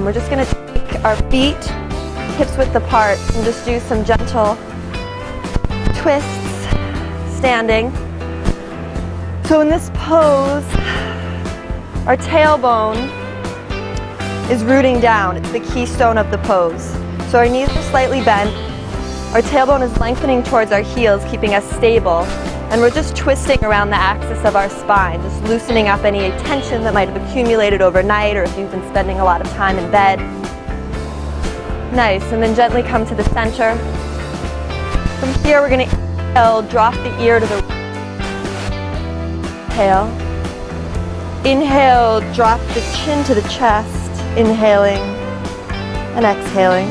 We're just going to take our feet hips width apart and just do some gentle twists standing. So in this pose, our tailbone is rooting down. It's the keystone of the pose. So our knees are slightly bent. Our tailbone is lengthening towards our heels, keeping us stable. And we're just twisting around the axis of our spine, just loosening up any tension that might have accumulated overnight or if you've been spending a lot of time in bed. Nice, and then gently come to the center. From here we're going to inhale, drop the ear to the exhale. Inhale, drop the chin to the chest, inhaling and exhaling.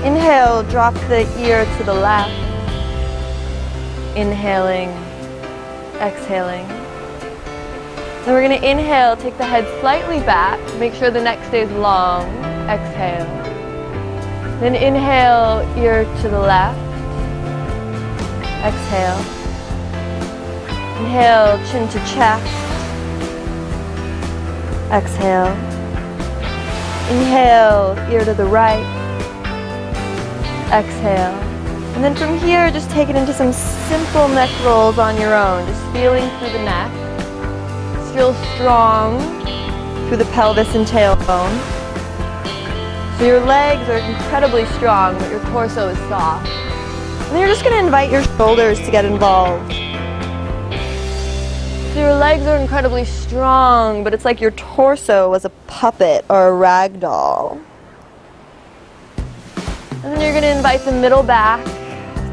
Inhale, drop the ear to the left. Inhaling, exhaling. Then we're going to inhale, take the head slightly back, make sure the neck stays long. Exhale. Then inhale, ear to the left. Exhale. Inhale, chin to chest. Exhale. Inhale, ear to the right. Exhale. And then from here, just take it into some simple neck rolls on your own, just feeling through the neck. Just feel strong through the pelvis and tailbone. So your legs are incredibly strong, but your torso is soft. And then you're just going to invite your shoulders to get involved. So your legs are incredibly strong, but it's like your torso was a puppet or a rag doll. And then you're going to invite the middle back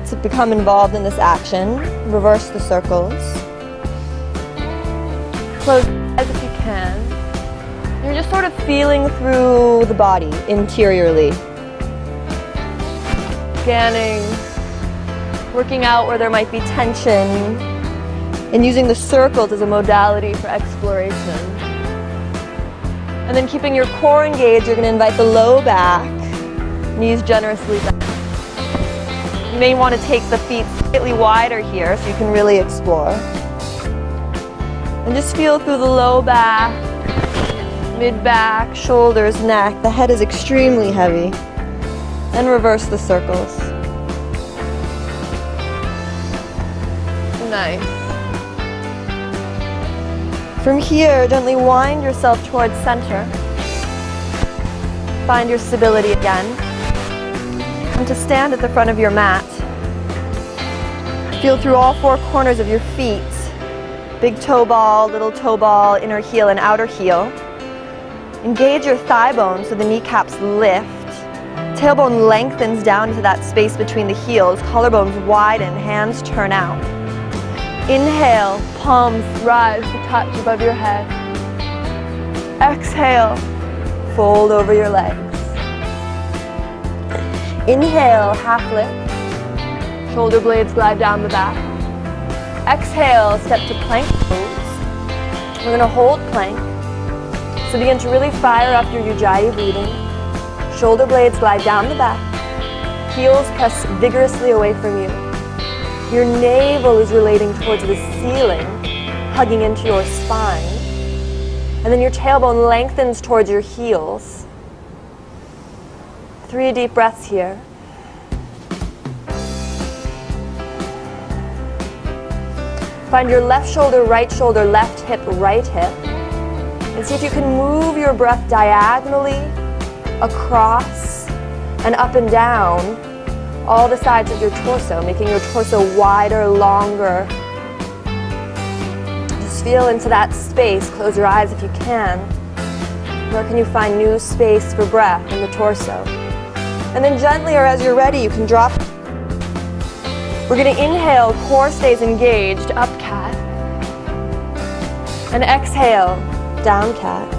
to become involved in this action. Reverse the circles. Close your eyes if you can. You're just sort of feeling through the body interiorly. Scanning, working out where there might be tension, and using the circles as a modality for exploration. And then keeping your core engaged, you're going to invite the low back, knees generously back. You may want to take the feet slightly wider here so you can really explore. And just feel through the low back, mid-back, shoulders, neck. The head is extremely heavy. And reverse the circles. Nice. From here, gently wind yourself towards center. Find your stability again. Come to stand at the front of your mat. Feel through all four corners of your feet. Big toe ball, little toe ball, inner heel and outer heel. Engage your thigh bone so the kneecaps lift. Tailbone lengthens down into that space between the heels. Collarbones widen, hands turn out. Inhale, palms rise to touch above your head. Exhale, fold over your legs. Inhale, half lift. Shoulder blades glide down the back. Exhale, step to plank pose. We're going to hold plank. So begin to really fire up your Ujjayi breathing. Shoulder blades glide down the back. Heels press vigorously away from you. Your navel is relating towards the ceiling, hugging into your spine. And then your tailbone lengthens towards your heels. 3 deep breaths here. Find your left shoulder, left hip, right hip. And see if you can move your breath diagonally across and up and down all the sides of your torso, making your torso wider, longer. Just feel into that space. Close your eyes if you can. Where can you find new space for breath in the torso? And then gently, or as you're ready, you can drop. We're going to inhale, core stays engaged, up cat. And exhale, down cat.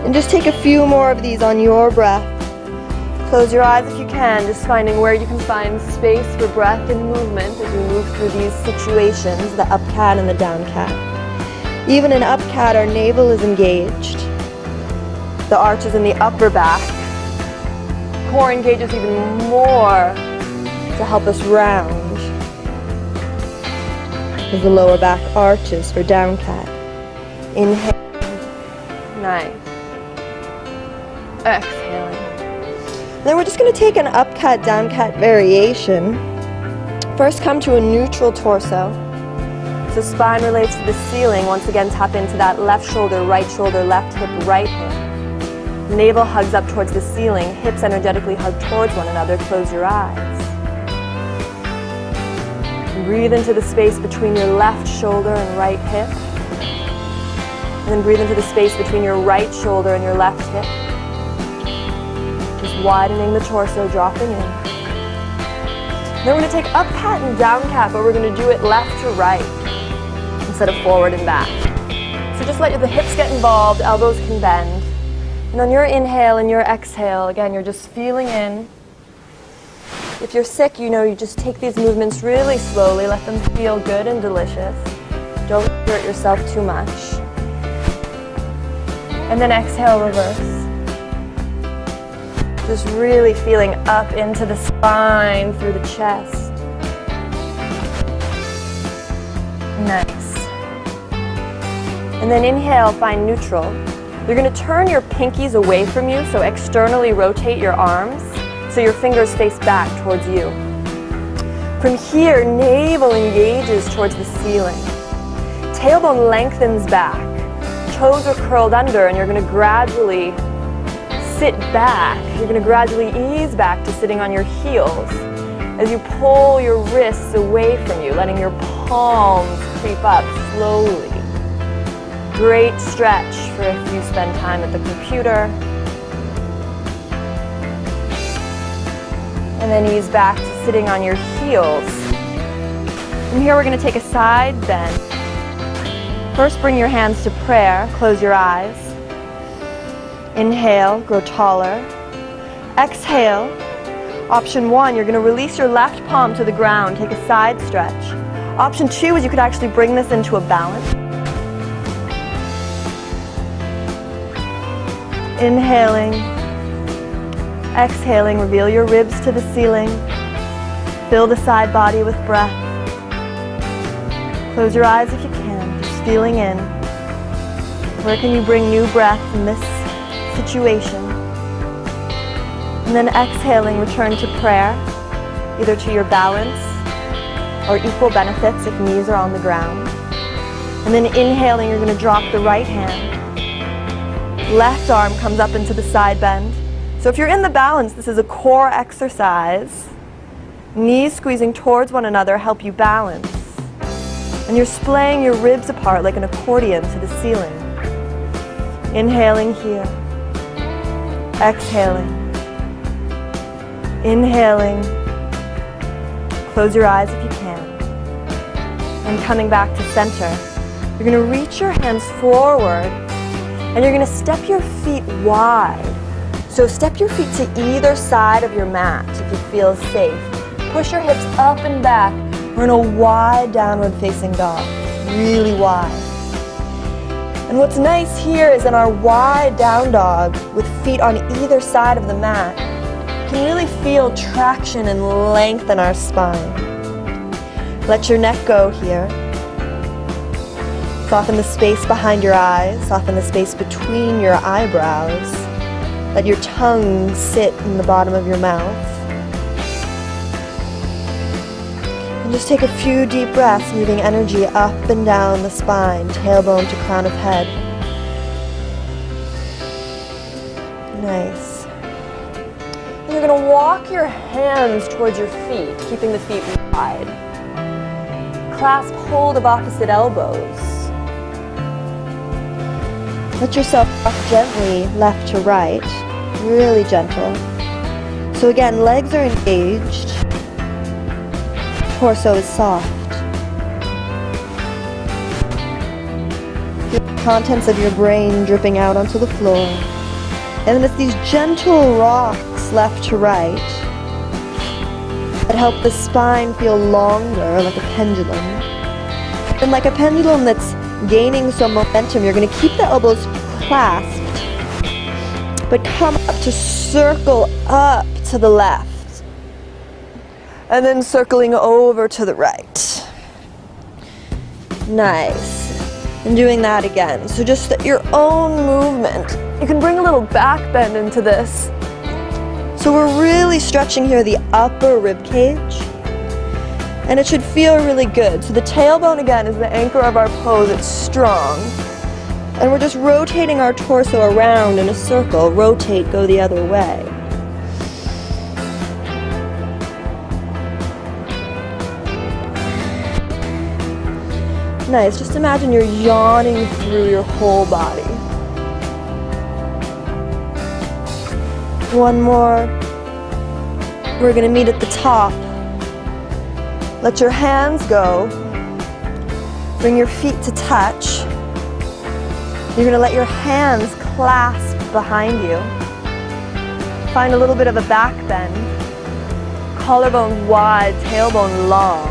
And just take a few more of these on your breath. Close your eyes if you can, just finding where you can find space for breath and movement as you move through these situations, the up cat and the down cat. Even in up cat, our navel is engaged. The arch is in the upper back. Core engages even more to help us round. As the lower back arches for down cat. Inhale. Nice. Exhaling. Then we're just going to take an up cat, down cat variation. First, come to a neutral torso. So spine relates to the ceiling. Once again, tap into that left shoulder, left hip, right hip. Navel hugs up towards the ceiling. Hips energetically hug towards one another. Close your eyes. Breathe into the space between your left shoulder and right hip. And then breathe into the space between your right shoulder and your left hip. Just widening the torso, dropping in. Then we're going to take up cat and down cat, but we're going to do it left to right instead of forward and back. So just let the hips get involved, elbows can bend. And on your inhale and your exhale, again, you're just feeling in. If you're sick, you know, you just take these movements really slowly, let them feel good and delicious. Don't hurt yourself too much. And then exhale, reverse. Just really feeling up into the spine, through the chest. Nice. And then inhale, find neutral. You're going to turn your pinkies away from you, so externally rotate your arms so your fingers face back towards you. From here, navel engages towards the ceiling. Tailbone lengthens back. Toes are curled under, and you're going to gradually sit back. You're going to gradually ease back to sitting on your heels as you pull your wrists away from you, letting your palms creep up slowly. Great stretch for if you spend time at the computer. And then ease back to sitting on your heels. From here, we're going to take a side bend. First, bring your hands to prayer. Close your eyes. Inhale, grow taller. Exhale. Option 1, you're going to release your left palm to the ground. Take a side stretch. Option 2 is you could actually bring this into a balance. Inhaling. Exhaling, reveal your ribs to the ceiling. Fill the side body with breath. Close your eyes if you can, just feeling in. Where can you bring new breath in this situation? And then exhaling, return to prayer, either to your balance or equal benefits if knees are on the ground. And then inhaling, you're going to drop the right hand. Left arm comes up into the side bend. So if you're in the balance, this is a core exercise. Knees squeezing towards one another help you balance. And you're splaying your ribs apart like an accordion to the ceiling. Inhaling here. Exhaling. Inhaling. Close your eyes if you can. And coming back to center. You're going to reach your hands forward and you're going to step your feet wide. So step your feet to either side of your mat if you feel safe. Push your hips up and back. We're in a wide downward facing dog, really wide. And what's nice here is in our wide down dog with feet on either side of the mat, you can really feel traction and length in our spine. Let your neck go here. Soften the space behind your eyes, soften the space between your eyebrows. Let your tongue sit in the bottom of your mouth. And just take a few deep breaths, moving energy up and down the spine, tailbone to crown of head. Nice. And you're going to walk your hands towards your feet, keeping the feet wide. Clasp hold of opposite elbows. Let yourself rock gently left to right, really gentle. So again, legs are engaged, torso is soft. Feel the contents of your brain dripping out onto the floor. And then it's these gentle rocks left to right that help the spine feel longer, like a pendulum. And like a pendulum that's gaining some momentum, you're going to keep the elbows clasped, but come up to circle up to the left, and then circling over to the right. Nice. And doing that again. So just your own movement. You can bring a little back bend into this. So we're really stretching here the upper rib cage. And it should feel really good. So the tailbone again is the anchor of our pose. It's strong. And we're just rotating our torso around in a circle. Rotate, go the other way. Nice. Just imagine you're yawning through your whole body. One more. We're going to meet at the top. Let your hands go. Bring your feet to touch. You're going to let your hands clasp behind you. Find a little bit of a back bend. Collarbone wide, tailbone long.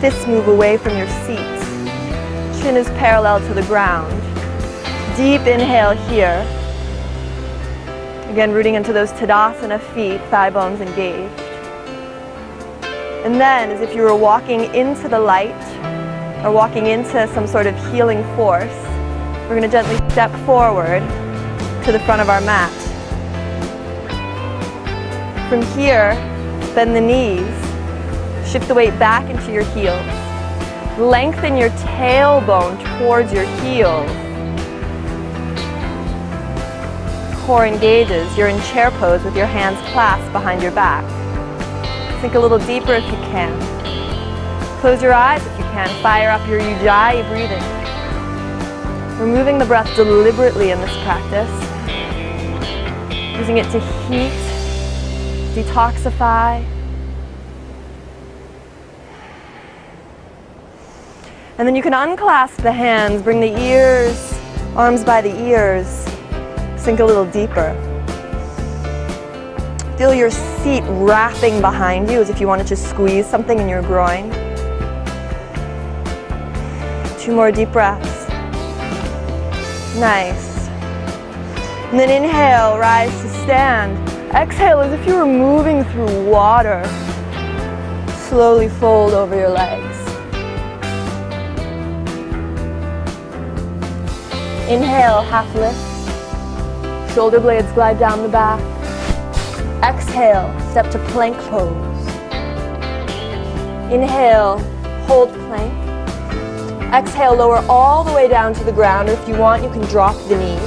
Fists move away from your seat. Chin is parallel to the ground. Deep inhale here. Again, rooting into those Tadasana feet, thigh bones engaged. And then, as if you were walking into the light or walking into some sort of healing force, we're going to gently step forward to the front of our mat. From here, bend the knees. Shift the weight back into your heels. Lengthen your tailbone towards your heels. Core engages. You're in chair pose with your hands clasped behind your back. Sink a little deeper if you can. Close your eyes if you can. Fire up your Ujjayi breathing. We're moving the breath deliberately in this practice. Using it to heat, detoxify. And then you can unclasp the hands, bring the ears, arms by the ears, sink a little deeper. Feel your seat wrapping behind you as if you wanted to squeeze something in your groin. 2 more deep breaths. Nice. And then inhale, rise to stand. Exhale as if you were moving through water. Slowly fold over your legs. Inhale, half lift. Shoulder blades glide down the back. Exhale, step to plank pose. Inhale, hold plank. Exhale, lower all the way down to the ground, or if you want, you can drop the knees.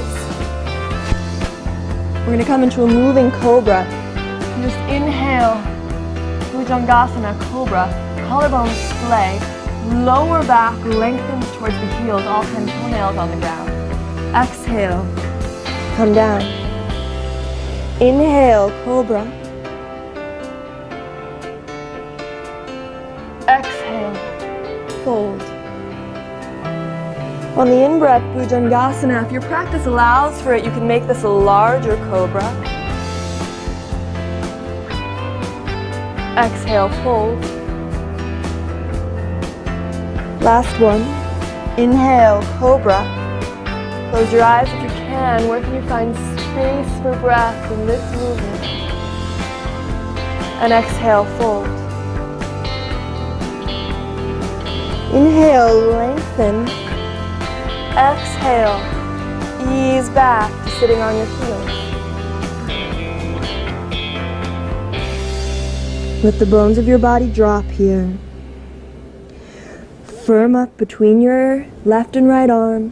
We're going to come into a moving cobra. And just inhale, Bhujangasana, cobra. Collarbone splay. Lower back lengthens towards the heels, all 10 toenails on the ground. Exhale, come down. Inhale, cobra. Exhale, fold. On the in-breath, Bhujangasana, if your practice allows for it, you can make this a larger cobra. Exhale, fold. Last one. Inhale, cobra. Close your eyes if you can. Where can you find space for breath in this movement? And exhale, fold. Inhale, lengthen. Exhale, ease back to sitting on your heels. Let the bones of your body drop here. Firm up between your left and right arm.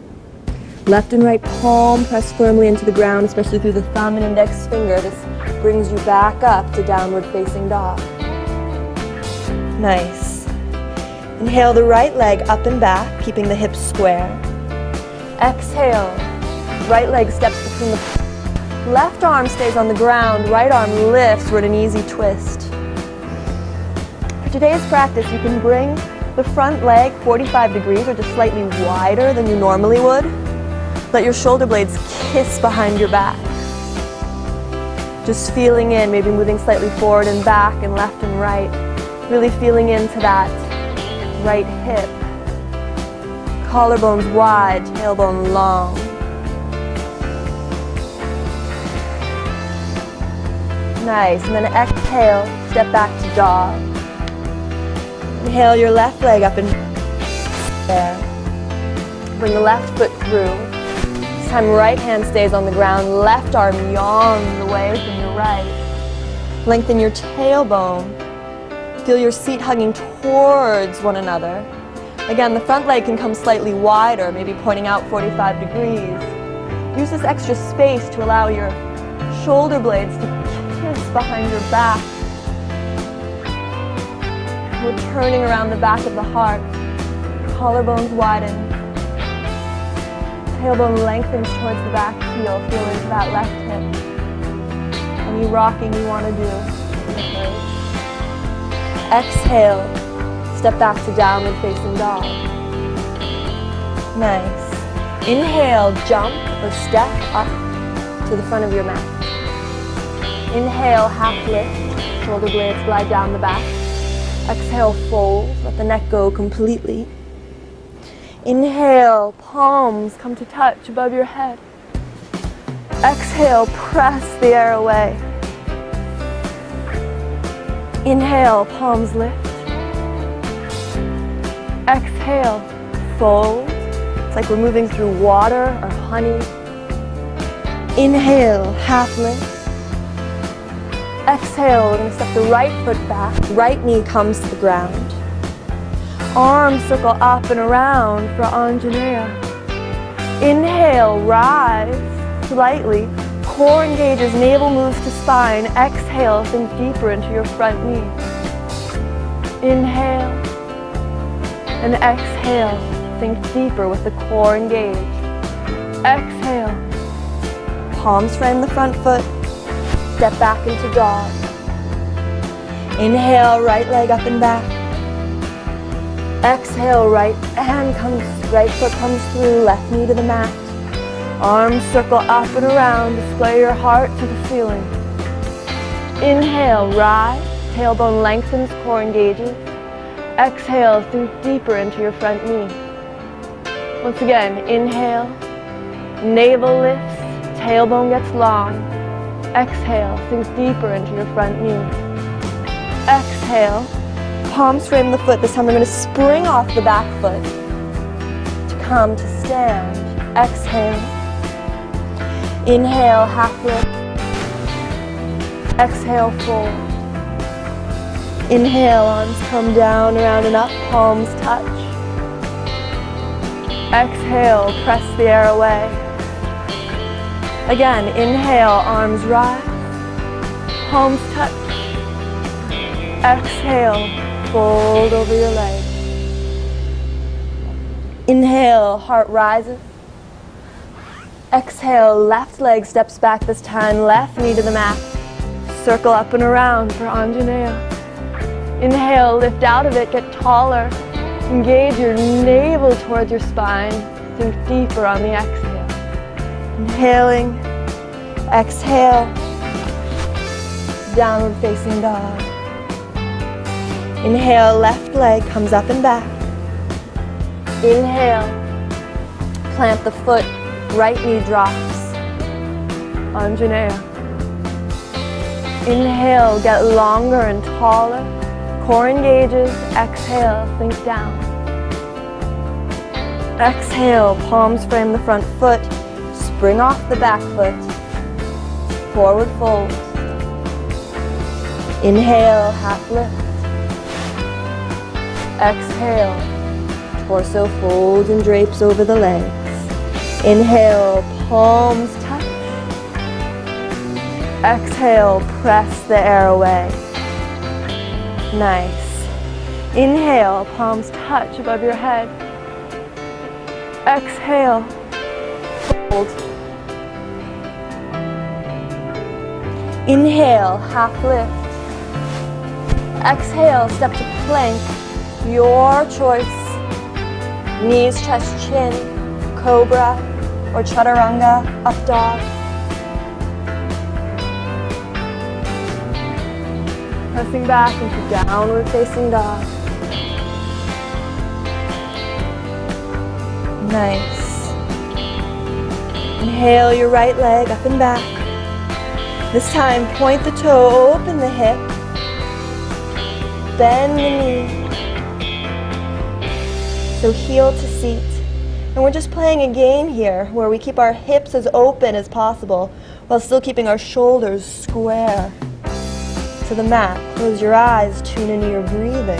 Left and right palm press firmly into the ground, especially through the thumb and index finger. This brings you back up to downward facing dog. Nice. Inhale the right leg up and back, keeping the hips square. Exhale, right leg steps between the left arm stays on the ground, right arm lifts. We're at an easy twist. For today's practice, you can bring the front leg 45 degrees or just slightly wider than you normally would. Let your shoulder blades kiss behind your back. Just feeling in, maybe moving slightly forward and back and left and right. Really feeling into that right hip. Collarbones wide, tailbone long. Nice, and then exhale, step back to dog. Inhale your left leg up and there. Bring the left foot through. This time right hand stays on the ground. Left arm yawns away from your right. Lengthen your tailbone. Feel your seat hugging towards one another. Again, the front leg can come slightly wider, maybe pointing out 45 degrees. Use this extra space to allow your shoulder blades to kiss behind your back. We're turning around the back of the heart. Collarbones widen. Tailbone lengthens towards the back heel. Feel into that left hip. Any rocking you want to do. Exhale. Step back to downward facing dog. Nice. Inhale, jump or step up to the front of your mat. Inhale, half lift. Shoulder blades glide down the back. Exhale, fold. Let the neck go completely. Inhale, palms come to touch above your head. Exhale, press the air away. Inhale, palms lift. Exhale, fold. It's like we're moving through water or honey. Inhale, half lift. Exhale, we're going to step the right foot back. Right knee comes to the ground. Arms circle up and around for Anjaneya. Inhale, rise slightly. Core engages, navel moves to spine. Exhale, sink deeper into your front knee. Inhale. And exhale, sink deeper with the core engaged. Exhale. Palms frame the front foot. Step back into dog. Inhale, right leg up and back. Exhale, right foot comes through, left knee to the mat. Arms circle up and around, display your heart to the ceiling. Inhale, rise, tailbone lengthens, core engages. Exhale, sink deeper into your front knee. Once again, inhale, navel lifts, tailbone gets long. Exhale, sink deeper into your front knee. Exhale, palms frame the foot. This time we're going to spring off the back foot to come to stand. Exhale. Inhale, half lift. Exhale, fold. Inhale, arms come down, around and up, palms touch. Exhale, press the air away. Again, inhale, arms rise, palms touch. Exhale, fold over your legs. Inhale, heart rises. Exhale, left leg steps back this time, left knee to the mat. Circle up and around for Anjaneya. Inhale, lift out of it, get taller. Engage your navel towards your spine. Sink deeper on the exhale. Inhaling, exhale, downward facing dog. Inhale, left leg comes up and back. Inhale, plant the foot, right knee drops. Anjaneya. Inhale, get longer and taller. Core engages. Exhale, sink down. Exhale, palms frame the front foot. Spring off the back foot. Forward fold. Inhale, half lift. Exhale, torso folds and drapes over the legs. Inhale, palms touch. Exhale, press the air away. Nice. Inhale, palms touch above your head. Exhale, fold. Inhale, half lift. Exhale, step to plank. Your choice. Knees, chest, chin, cobra, or chaturanga, up dog. Pressing back into downward facing dog. Nice. Inhale your right leg up and back. This time point the toe, open the hip, bend the knee. So heel to seat. And we're just playing a game here where we keep our hips as open as possible while still keeping our shoulders square to the mat. Close your eyes, tune into your breathing.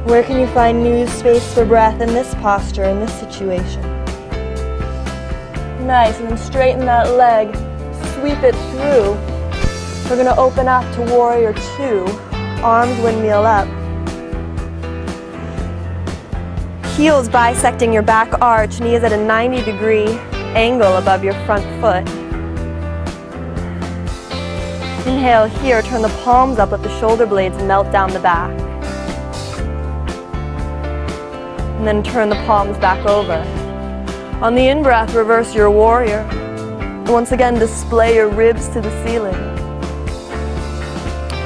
Where can you find new space for breath in this posture, in this situation? Nice, and then straighten that leg, sweep it through. We're going to open up to warrior two, arms windmill up. Heels bisecting your back arch, knees at a 90-degree angle above your front foot. Inhale here, turn the palms up, let the shoulder blades melt down the back. And then turn the palms back over. On the in-breath, reverse your warrior. And once again, display your ribs to the ceiling.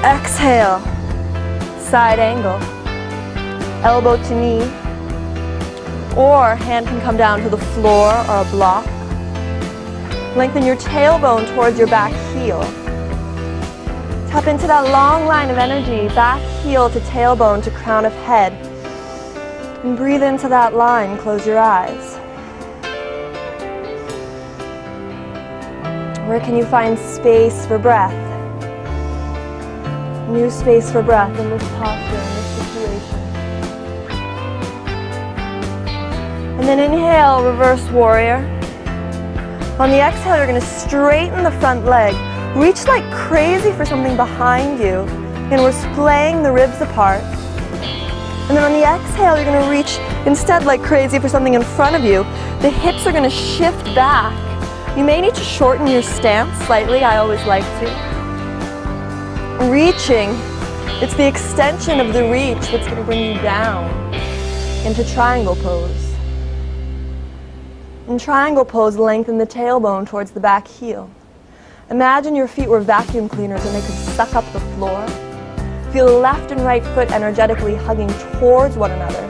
Exhale, side angle, elbow to knee, or hand can come down to the floor or a block. Lengthen your tailbone towards your back heel. Tap into that long line of energy, back heel to tailbone to crown of head. And breathe into that line, close your eyes. Where can you find space for breath? New space for breath in this posture, in this situation. And then inhale, reverse warrior. On the exhale, you're going to straighten the front leg. Reach like crazy for something behind you. And we're splaying the ribs apart. And then on the exhale, you're going to reach instead like crazy for something in front of you. The hips are going to shift back. You may need to shorten your stance slightly. I always like to. Reaching, it's the extension of the reach that's going to bring you down into triangle pose. In triangle pose, lengthen the tailbone towards the back heel. Imagine your feet were vacuum cleaners and they could suck up the floor. Feel left and right foot energetically hugging towards one another.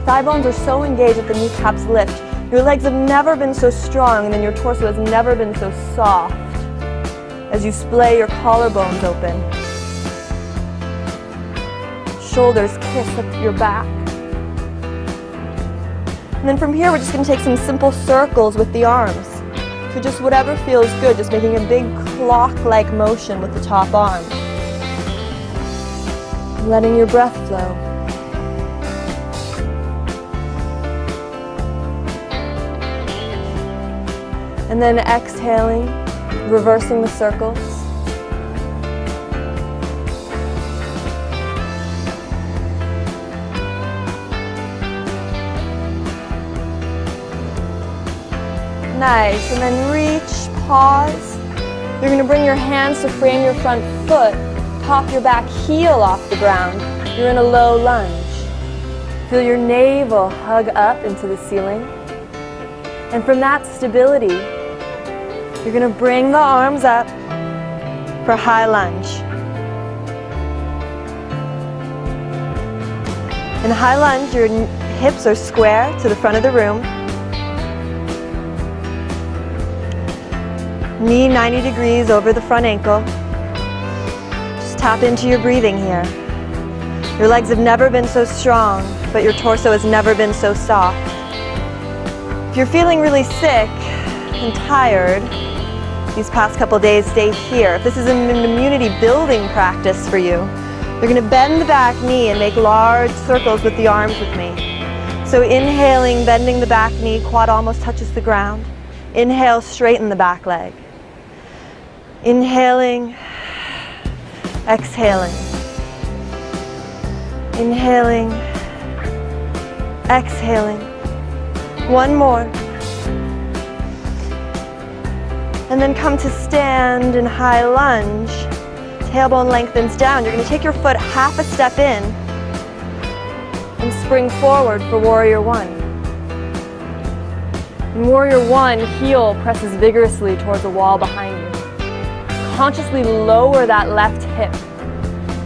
Thigh bones are so engaged that the kneecaps lift. Your legs have never been so strong, and then your torso has never been so soft as you splay your collarbones open. Shoulders kiss up your back. And then from here, we're just going to take some simple circles with the arms. So just whatever feels good, just making a big clock-like motion with the top arm. Letting your breath flow. And then exhaling, reversing the circles. Nice, and then reach, pause. You're going to bring your hands to frame your front foot. Pop your back heel off the ground. You're in a low lunge. Feel your navel hug up into the ceiling. And from that stability, you're going to bring the arms up for high lunge. In high lunge, your hips are square to the front of the room. Knee 90 degrees over the front ankle. Tap into your breathing here. Your legs have never been so strong, but your torso has never been so soft. If you're feeling really sick and tired these past couple days, stay here. If this is an immunity building practice for you, you're going to bend the back knee and make large circles with the arms with me. So inhaling, bending the back knee, quad almost touches the ground. Inhale, straighten the back leg. Inhaling, exhaling. Inhaling, exhaling. One more. And then come to stand in high lunge. Tailbone lengthens down. You're going to take your foot half a step in and spring forward for warrior one. In warrior one, heel presses vigorously towards the wall behind you. Consciously lower that left hip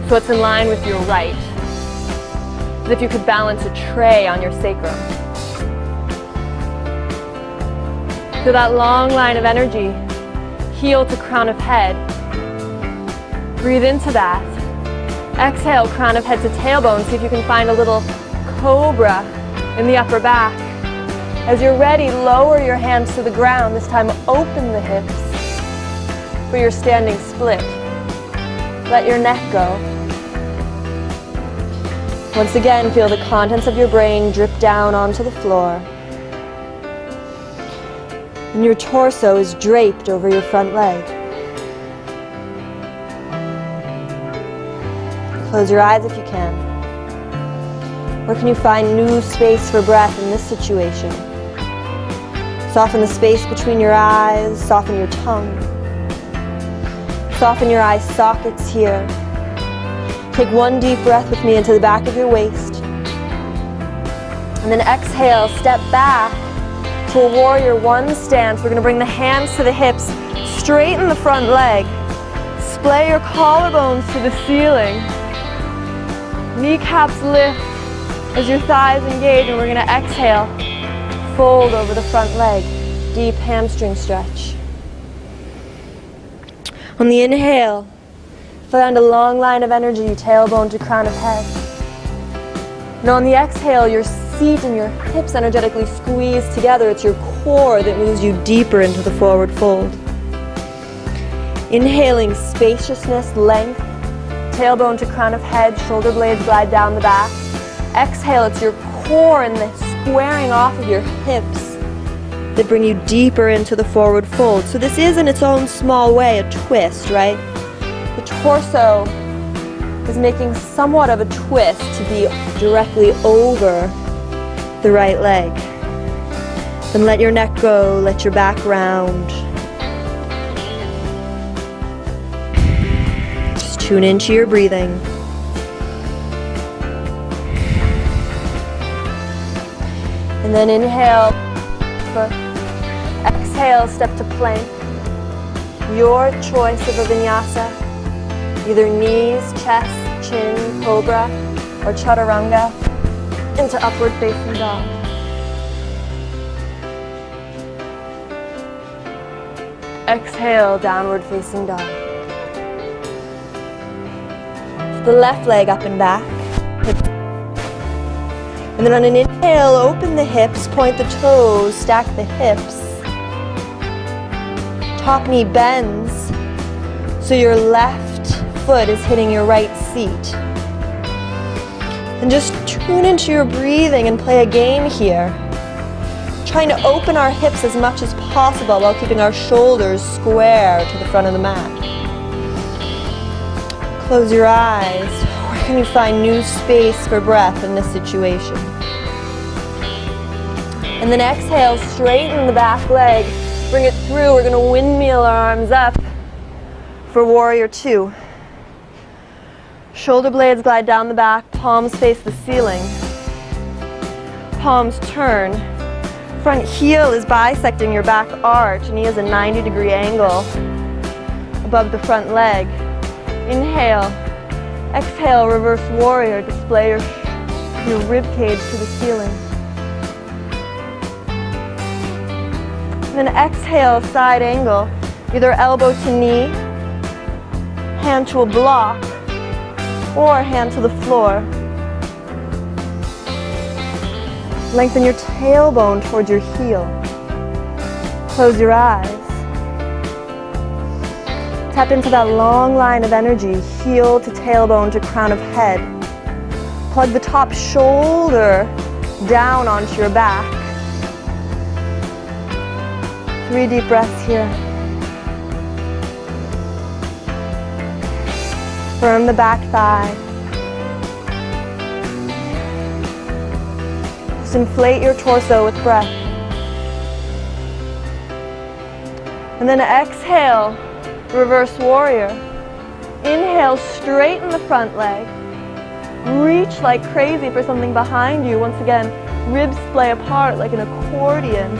so it's in line with your right. As if you could balance a tray on your sacrum. So that long line of energy, heel to crown of head. Breathe into that. Exhale, crown of head to tailbone. See if you can find a little cobra in the upper back. As you're ready, lower your hands to the ground. This time, open the hips for your standing split. Let your neck go. Once again, feel the contents of your brain drip down onto the floor. And your torso is draped over your front leg. Close your eyes if you can. Where can you find new space for breath in this situation? Soften the space between your eyes, soften your tongue. Soften your eye sockets here. Take one deep breath with me into the back of your waist. And then exhale, step back to a warrior one stance. We're going to bring the hands to the hips, straighten the front leg, splay your collarbones to the ceiling. Kneecaps lift as your thighs engage, and we're going to exhale, fold over the front leg, deep hamstring stretch. On the inhale, find a long line of energy, tailbone to crown of head. And on the exhale, your seat and your hips energetically squeeze together. It's your core that moves you deeper into the forward fold. Inhaling spaciousness, length, tailbone to crown of head, shoulder blades glide down the back. Exhale, it's your core and the squaring off of your hips that bring you deeper into the forward fold. So this is in its own small way a twist, right? The torso is making somewhat of a twist to be directly over the right leg. Then let your neck go, let your back round. Just tune into your breathing. And then inhale, exhale, step to plank. Your choice of a vinyasa, either knees, chest, chin, cobra, or chaturanga, into upward facing dog. Exhale, downward facing dog. The left leg up and back. And then on an inhale, open the hips, point the toes, stack the hips. Top knee bends, so your left foot is hitting your right seat. And just tune into your breathing and play a game here. Trying to open our hips as much as possible while keeping our shoulders square to the front of the mat. Close your eyes. Where can you find new space for breath in this situation? And then exhale, straighten the back leg. Bring it through. We're going to windmill our arms up for warrior two. Shoulder blades glide down the back, palms face the ceiling. Palms turn. Front heel is bisecting your back arch. Knee is a 90-degree angle above the front leg. Inhale. Exhale, reverse warrior. Display your rib cage to the ceiling. And then exhale, side angle. Either elbow to knee, hand to a block, or hand to the floor. Lengthen your tailbone towards your heel. Close your eyes. Tap into that long line of energy, heel to tailbone to crown of head. Plug the top shoulder down onto your back. 3 deep breaths here. Firm the back thigh. Just inflate your torso with breath. And then exhale, reverse warrior. Inhale, straighten the front leg. Reach like crazy for something behind you. Once again, ribs splay apart like an accordion.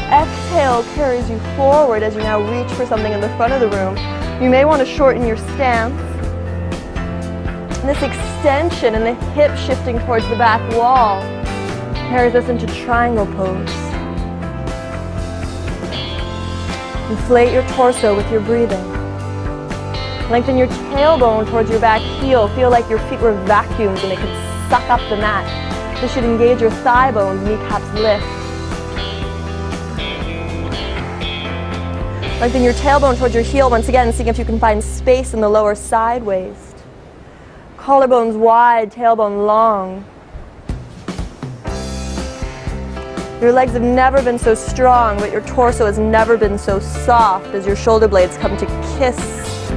Exhale carries you forward as you now reach for something in the front of the room. You may want to shorten your stance. And this extension and the hip shifting towards the back wall carries us into triangle pose. Inflate your torso with your breathing. Lengthen your tailbone towards your back heel. Feel like your feet were vacuums and they could suck up the mat. This should engage your thigh bones, kneecaps lift. Lengthen your tailbone towards your heel once again, seeing if you can find space in the lower side waist. Collarbones wide, tailbone long. Your legs have never been so strong, but your torso has never been so soft as your shoulder blades come to kiss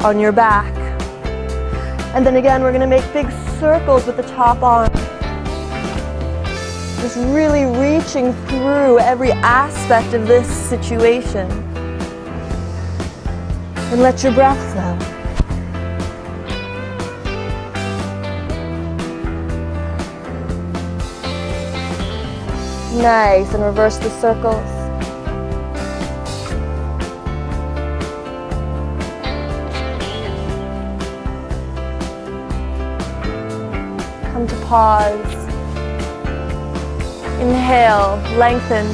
on your back. And then again, we're going to make big circles with the top arm. Just really reaching through every aspect of this situation. And let your breath flow. Nice, and reverse the circles. Come to pause. Inhale, lengthen.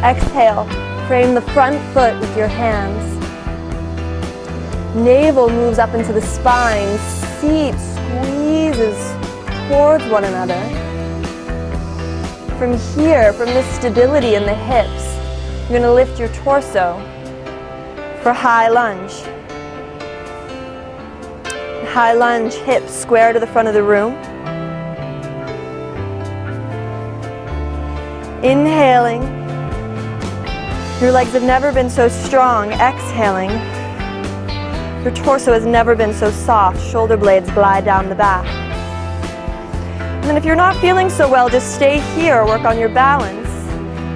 Exhale, frame the front foot with your hands. Navel moves up into the spine. Seat squeezes towards one another. From here, from this stability in the hips, you're going to lift your torso for high lunge. High lunge, hips square to the front of the room. Inhaling. Your legs have never been so strong. Exhaling. Your torso has never been so soft. Shoulder blades glide down the back. And then if you're not feeling so well, just stay here, work on your balance.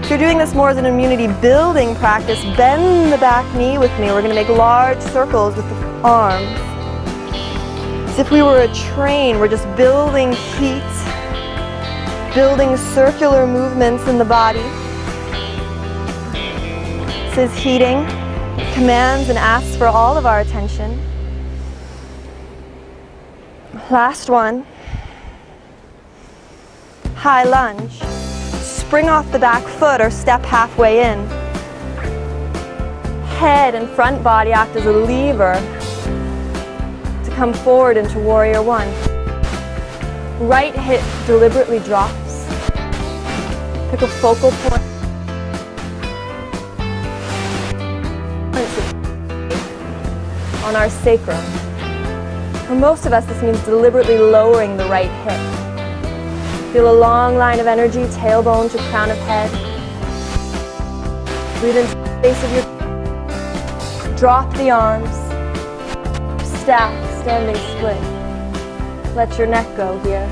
If you're doing this more as an immunity building practice, bend the back knee with me. We're going to make large circles with the arms. As if we were a train, we're just building heat, building circular movements in the body. This is heating. It commands and asks for all of our attention. Last one. High lunge. Spring off the back foot or step halfway in. Head and front body act as a lever to come forward into warrior one. Right hip deliberately drops. Pick a focal point. On our sacrum. For most of us, this means deliberately lowering the right hip. Feel a long line of energy, tailbone to crown of head. Breathe into the base of your... Drop the arms. Stack, standing split. Let your neck go here.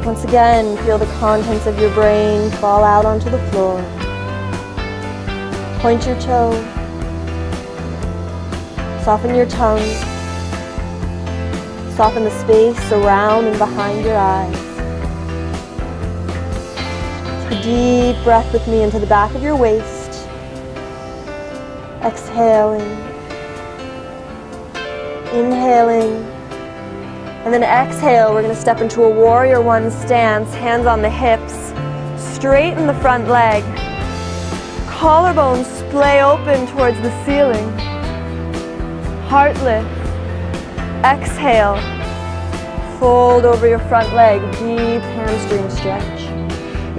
Once again, feel the contents of your brain fall out onto the floor. Point your toe. Soften your tongue. Soften the space around and behind your eyes. Take a deep breath with me into the back of your waist. Exhaling. Inhaling. And then exhale, we're going to step into a warrior one stance, hands on the hips, straighten the front leg. Collarbones splay open towards the ceiling. Heart lift. Exhale, fold over your front leg, deep hamstring stretch.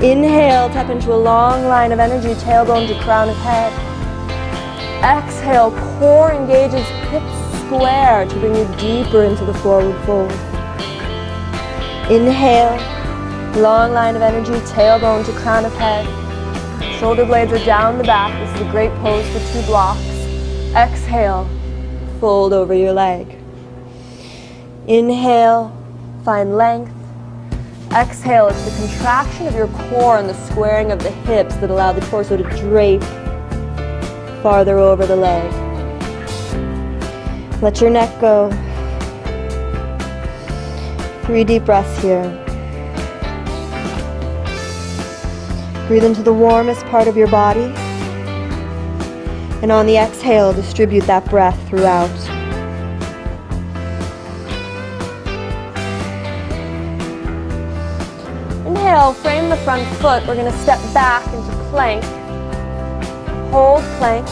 Inhale, tap into a long line of energy, tailbone to crown of head. Exhale, core engages, hips square to bring you deeper into the forward fold. Inhale, long line of energy, tailbone to crown of head. Shoulder blades are down the back. This is a great pose for 2 blocks. Exhale, fold over your leg. Inhale, find length. Exhale, it's the contraction of your core and the squaring of the hips that allow the torso to drape farther over the leg. Let your neck go. 3 deep breaths here. Breathe into the warmest part of your body. And on the exhale, distribute that breath throughout. Inhale, frame the front foot. We're going to step back into plank. Hold plank.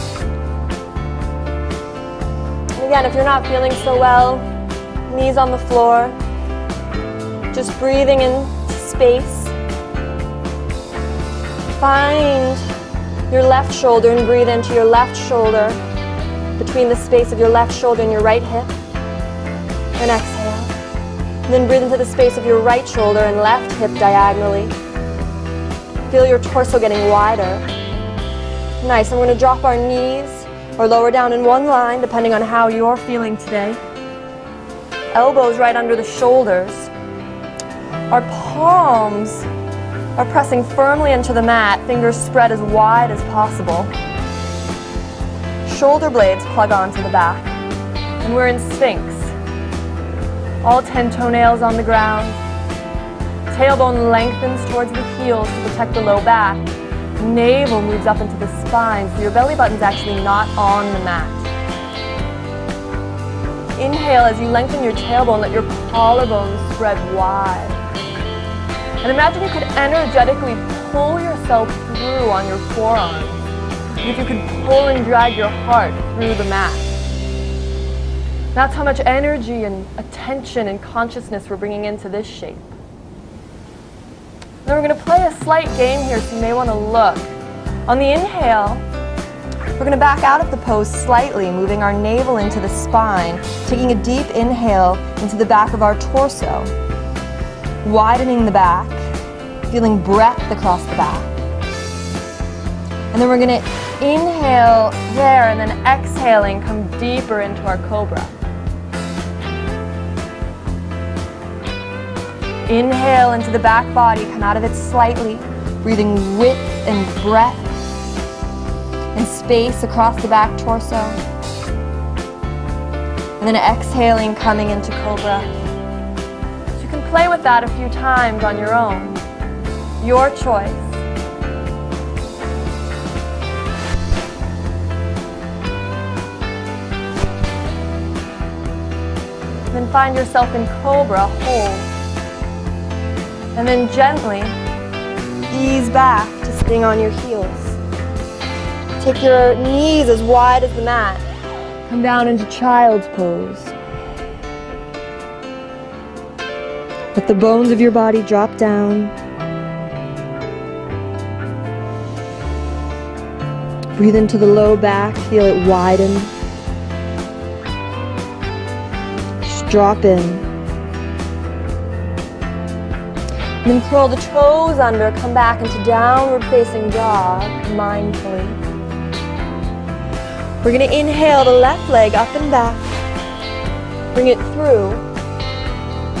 And again, if you're not feeling so well, Knees on the floor. Just breathing into space. Find your left shoulder and breathe into your left shoulder, between the space of your left shoulder and your right hip. And exhale. And then breathe into the space of your right shoulder and left hip diagonally. Feel your torso getting wider. Nice. And we're going to drop our knees or lower down in one line, depending on how you're feeling today. Elbows right under the shoulders. Our palms are pressing firmly into the mat, fingers spread as wide as possible. Shoulder blades plug onto the back. And we're in Sphinx. All 10 toenails on the ground. Tailbone lengthens towards the heels to protect the low back. Navel moves up into the spine, so your belly button's actually not on the mat. Inhale as you lengthen your tailbone, let your collarbones spread wide. And imagine you could energetically pull yourself through on your forearms. If you could pull and drag your heart through the mat. That's how much energy and attention and consciousness we're bringing into this shape. Then we're going to play a slight game here, so you may want to look. On the inhale, we're going to back out of the pose slightly, moving our navel into the spine, taking a deep inhale into the back of our torso, widening the back, feeling breath across the back. And then we're going to inhale there, and then exhaling, come deeper into our cobra. Inhale into the back body, come out of it slightly, breathing width and breadth and space across the back torso. And then exhaling, coming into cobra. So you can play with that a few times on your own. Your choice. Then find yourself in cobra, hold. And then gently ease back to sitting on your heels. Take your knees as wide as the mat. Come down into child's pose. Let the bones of your body drop down. Breathe into the low back, feel it widen. Just drop in. And then curl the toes under, come back into downward facing dog, mindfully. We're going to inhale the left leg up and back. Bring it through.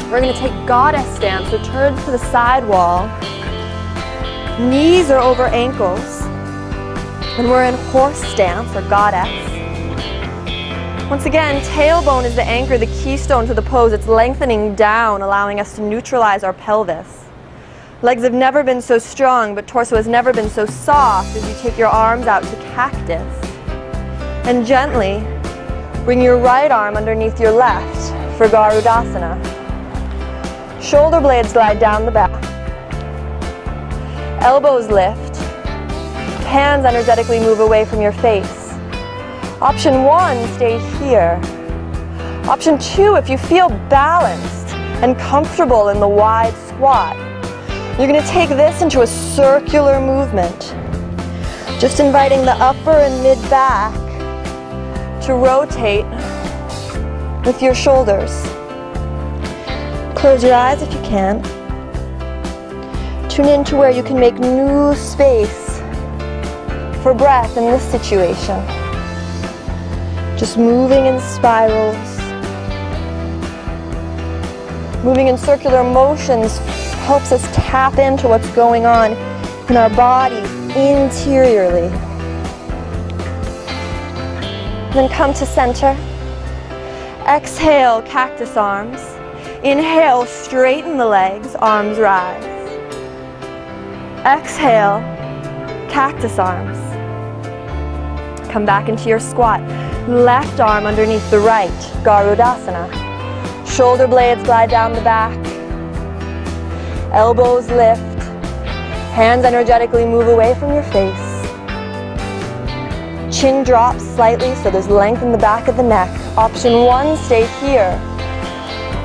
We're going to take goddess stance, so turn to the side wall. Knees are over ankles. And we're in horse stance, or goddess. Once again, tailbone is the anchor, the keystone to the pose. It's lengthening down, allowing us to neutralize our pelvis. Legs have never been so strong, but torso has never been so soft as you take your arms out to cactus. And gently bring your right arm underneath your left for Garudasana. Shoulder blades glide down the back. Elbows lift. Hands energetically move away from your face. Option 1, stay here. Option 2, if you feel balanced and comfortable in the wide squat, you're going to take this into a circular movement. Just inviting the upper and mid back to rotate with your shoulders. Close your eyes if you can. Tune into where you can make new space for breath in this situation. Just moving in spirals. Moving in circular motions helps us tap into what's going on in our body interiorly. Then come to center. Exhale, cactus arms. Inhale, straighten the legs, arms rise. Exhale, cactus arms. Come back into your squat. Left arm underneath the right, Garudasana. Shoulder blades glide down the back. Elbows lift. Hands energetically move away from your face. Chin drops slightly so there's length in the back of the neck. Option 1, stay here.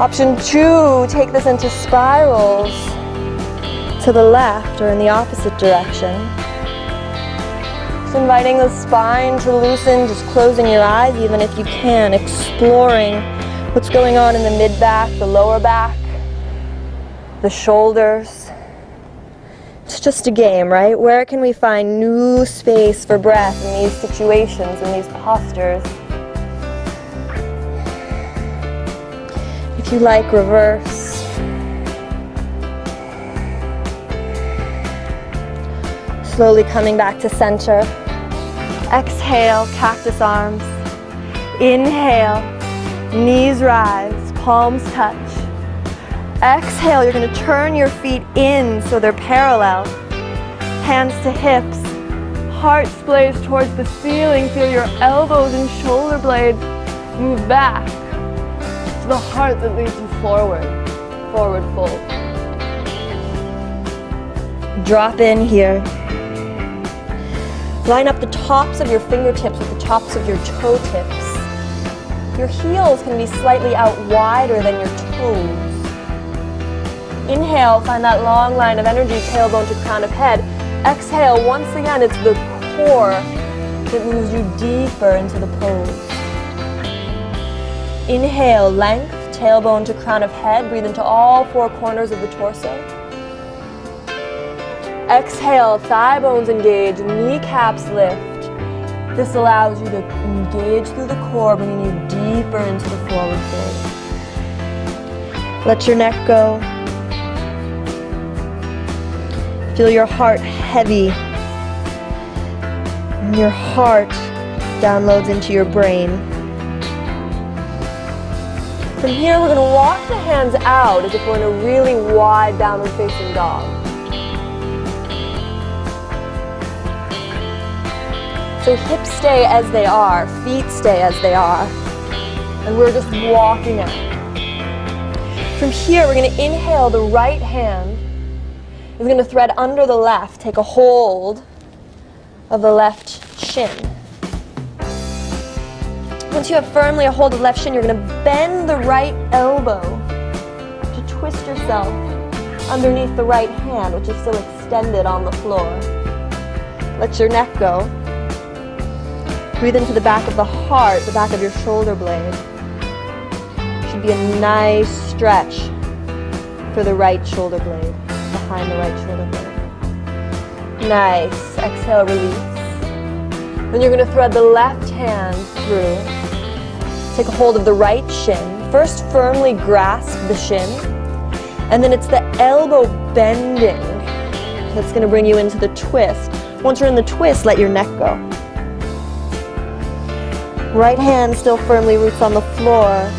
Option 2, take this into spirals to the left or in the opposite direction. Just inviting the spine to loosen, just closing your eyes even if you can, exploring what's going on in the mid-back, the lower back, the shoulders. It's just a game, right? Where can we find new space for breath in these situations, in these postures? If you like, reverse. Slowly coming back to center. Exhale, cactus arms. Inhale, knees rise, palms touch. Exhale, you're going to turn your feet in so they're parallel. Hands to hips. Heart splays towards the ceiling. Feel your elbows and shoulder blades move back. It's the heart that leads you forward. Forward fold. Drop in here. Line up the tops of your fingertips with the tops of your toe tips. Your heels can be slightly out wider than your toes. Inhale, find that long line of energy, tailbone to crown of head. Exhale, once again, it's the core that moves you deeper into the pose. Inhale, length, tailbone to crown of head. Breathe into all four corners of the torso. Exhale, thigh bones engage, kneecaps lift. This allows you to engage through the core, bringing you deeper into the forward fold. Let your neck go. Feel your heart heavy. And your heart downloads into your brain. From here, we're going to walk the hands out as if we're in a really wide downward facing dog. So hips stay as they are, feet stay as they are, and we're just walking out. From here, we're going to inhale, the right hand is going to thread under the left, take a hold of the left shin. Once you have firmly a hold of the left shin, you're going to bend the right elbow to twist yourself underneath the right hand, which is still extended on the floor. Let your neck go. Breathe into the back of the heart, the back of your shoulder blade. Should be a nice stretch for the right shoulder blade, behind the right shoulder blade. Nice. Exhale, release. Then you're going to thread the left hand through. Take a hold of the right shin. First, firmly grasp the shin. And then it's the elbow bending that's going to bring you into the twist. Once you're in the twist, let your neck go. Right hand still firmly roots on the floor.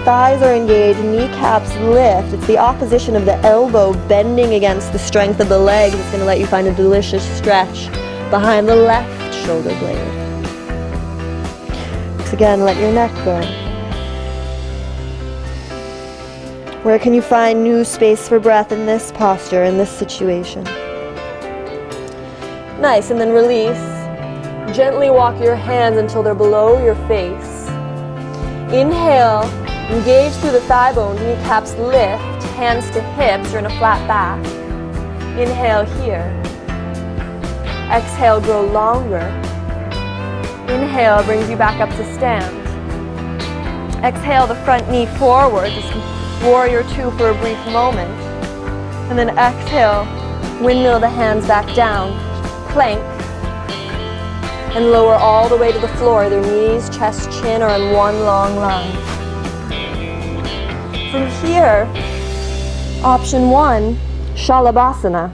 Thighs are engaged, kneecaps lift. It's the opposition of the elbow bending against the strength of the leg that's going to let you find a delicious stretch behind the left shoulder blade. Once again, let your neck go. Where can you find new space for breath in this posture, in this situation? Nice, and then release. Gently walk your hands until they're below your face. Inhale, engage through the thigh bones, kneecaps lift, hands to hips, you're in a flat back. Inhale here. Exhale, grow longer. Inhale brings you back up to stand. Exhale, the front knee forward, just warrior two for a brief moment. And then exhale, windmill the hands back down, plank. And lower all the way to the floor. Their knees, chest, chin are in one long line. From here, option 1, Shalabhasana.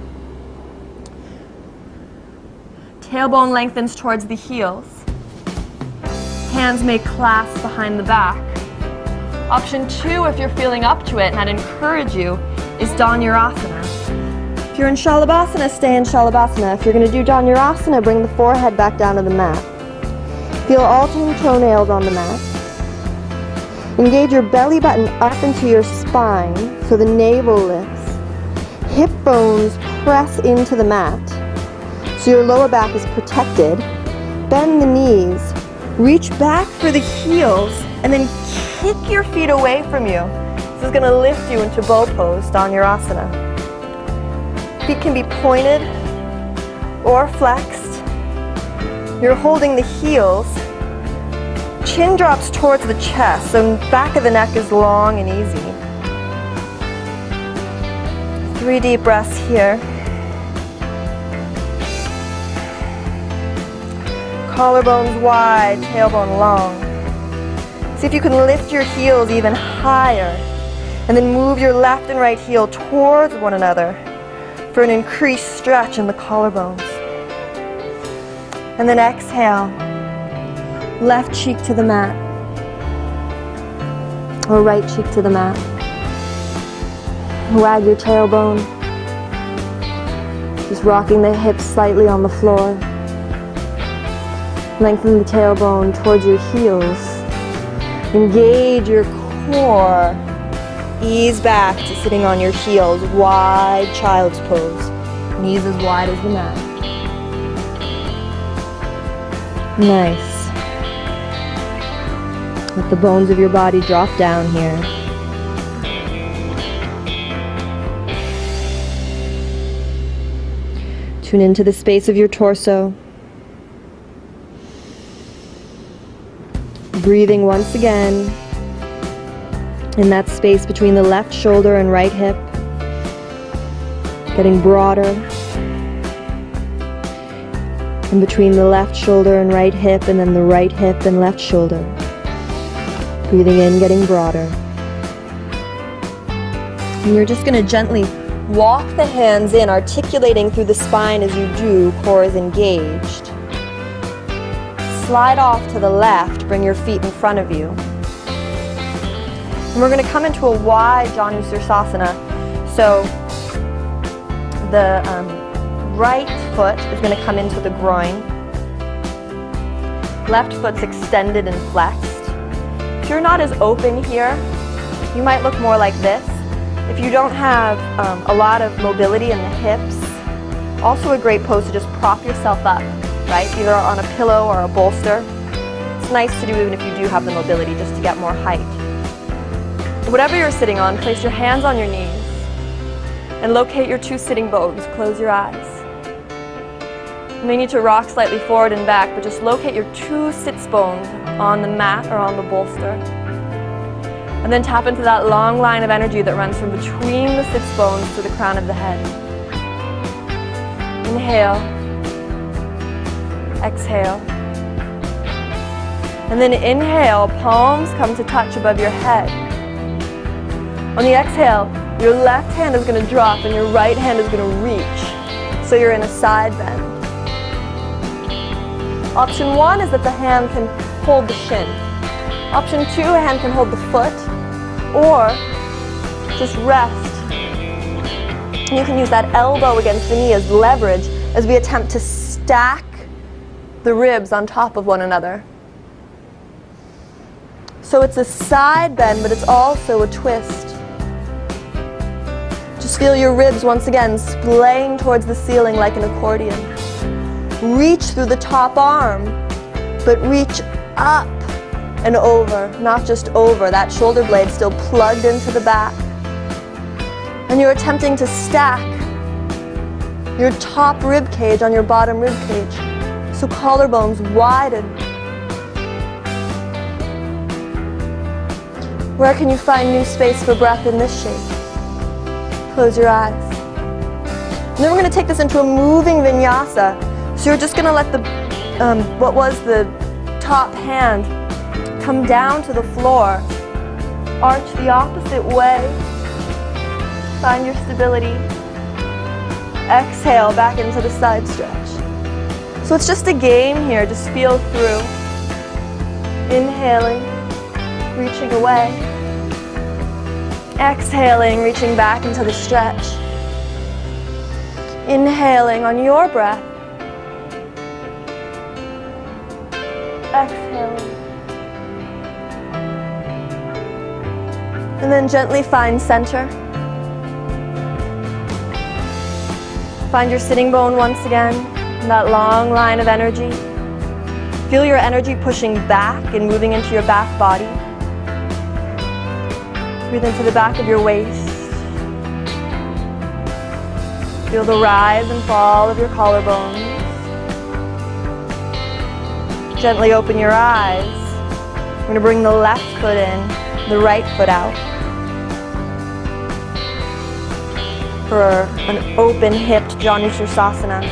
Tailbone lengthens towards the heels. Hands may clasp behind the back. Option 2, if you're feeling up to it, and I'd encourage you, is Dhanurasana. If you're in Shalabhasana, stay in Shalabhasana. If you're going to do Dhanurasana, bring the forehead back down to the mat. Feel all 10 toenails on the mat. Engage your belly button up into your spine so the navel lifts. Hip bones press into the mat so your lower back is protected. Bend the knees. Reach back for the heels and then kick your feet away from you. This is going to lift you into bow pose, Dhanurasana. Feet can be pointed or flexed. You're holding the heels. Chin drops towards the chest, so the back of the neck is long and easy. 3 deep breaths here. Collarbones wide, tailbone long. See if you can lift your heels even higher, and then move your left and right heel towards one another for an increased stretch in the collarbones. And then exhale, left cheek to the mat, or right cheek to the mat. Wag your tailbone, just rocking the hips slightly on the floor. Lengthen the tailbone towards your heels. Engage your core. Ease back to sitting on your heels, wide child's pose. Knees as wide as the mat. Nice. Let the bones of your body drop down here. Tune into the space of your torso. Breathing once again in that space between the left shoulder and right hip, getting broader. In between the left shoulder and right hip, and then the right hip and left shoulder. Breathing in, getting broader. And you're just going to gently walk the hands in, articulating through the spine as you do, core is engaged. Slide off to the left, bring your feet in front of you. And we're going to come into a wide Janusirsasana. So the right foot is going to come into the groin. Left foot's extended and flexed. If you're not as open here, you might look more like this. If you don't have a lot of mobility in the hips, also a great pose to just prop yourself up. Right? Either on a pillow or a bolster. It's nice to do even if you do have the mobility, just to get more height. Whatever you're sitting on, place your hands on your knees and locate your 2 sitting bones. Close your eyes. You may need to rock slightly forward and back, but just locate your 2 sits bones on the mat or on the bolster. And then tap into that long line of energy that runs from between the sits bones to the crown of the head. Inhale. Exhale. And then inhale, palms come to touch above your head. On the exhale, your left hand is going to drop and your right hand is going to reach. So you're in a side bend. Option 1 is that the hand can hold the shin. Option 2, a hand can hold the foot or just rest. And you can use that elbow against the knee as leverage as we attempt to stack the ribs on top of one another. So it's a side bend, but it's also a twist. Just feel your ribs once again splaying towards the ceiling like an accordion. Reach through the top arm, but reach up and over, not just over. That shoulder blade still plugged into the back. And you're attempting to stack your top rib cage on your bottom rib cage. So collarbones widen. Where can you find new space for breath in this shape? Close your eyes. And then we're going to take this into a moving vinyasa. So you're just going to let the what was the top hand come down to the floor. Arch the opposite way. Find your stability. Exhale back into the side stretch. So it's just a game here, just feel through. Inhaling, reaching away. Exhaling, reaching back into the stretch. Inhaling on your breath. Exhaling. And then gently find center. Find your sitting bone once again, that long line of energy. Feel your energy pushing back and moving into your back body. Breathe into the back of your waist. Feel the rise and fall of your collarbones. Gently open your eyes. We're going to bring the left foot in, the right foot out. For an open hipped Janushirasana.